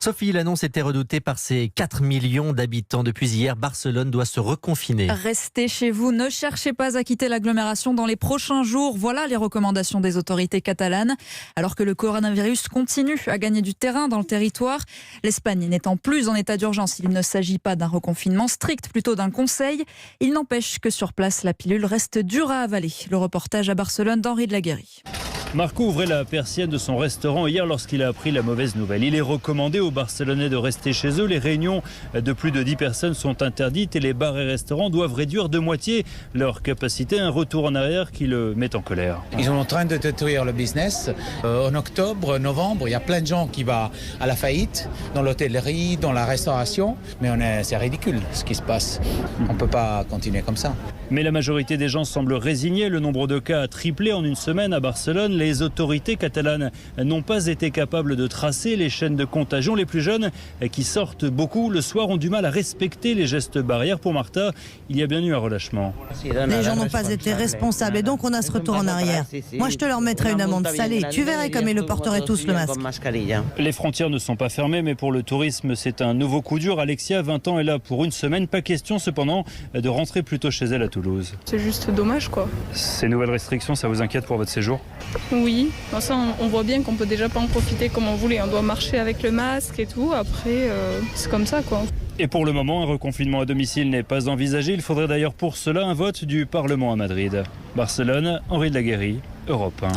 Sophie, l'annonce était redoutée par ses 4 millions d'habitants. Depuis hier, Barcelone doit se reconfiner. Restez chez vous, ne cherchez pas à quitter l'agglomération dans les prochains jours. Voilà les recommandations des autorités catalanes. Alors que le coronavirus continue à gagner du terrain dans le territoire, l'Espagne n'étant plus en état d'urgence, il ne s'agit pas d'un reconfinement strict, plutôt d'un conseil. Il n'empêche que sur place, la pilule reste dure à avaler. Le reportage à Barcelone d'Henri de Laguérie. Marco ouvrait la persienne de son restaurant hier lorsqu'il a appris la mauvaise nouvelle. Il est recommandé aux Barcelonais de rester chez eux. Les réunions de plus de 10 personnes sont interdites et les bars et restaurants doivent réduire de moitié leur capacité. Un retour en arrière qui le met en colère. Ils sont en train de détruire le business. En octobre, novembre, il y a plein de gens qui vont à la faillite, dans l'hôtellerie, dans la restauration. Mais c'est ridicule ce qui se passe. On ne peut pas continuer comme ça. Mais la majorité des gens semblent résignés. Le nombre de cas a triplé en une semaine à Barcelone. Les autorités catalanes n'ont pas été capables de tracer les chaînes de contagion. Les plus jeunes, qui sortent beaucoup le soir, ont du mal à respecter les gestes barrières. Pour Martha, il y a bien eu un relâchement. Les gens n'ont pas été responsables et donc on a ce retour en arrière. Moi, je te leur mettrais une amende salée. Tu verrais comme ils le porteraient tous le masque. Les frontières ne sont pas fermées, mais pour le tourisme, c'est un nouveau coup dur. Alexia, 20 ans, est là pour une semaine. Pas question cependant de rentrer plus tôt chez elle à Toulouse. C'est juste dommage, quoi. Ces nouvelles restrictions, ça vous inquiète pour votre séjour ? Oui, ça, on voit bien qu'on peut déjà pas en profiter comme on voulait. On doit marcher avec le masque et tout. Après, c'est comme ça, quoi. Et pour le moment, un reconfinement à domicile n'est pas envisagé. Il faudrait d'ailleurs pour cela un vote du Parlement à Madrid. Barcelone, Henri de Laguérie, Europe 1.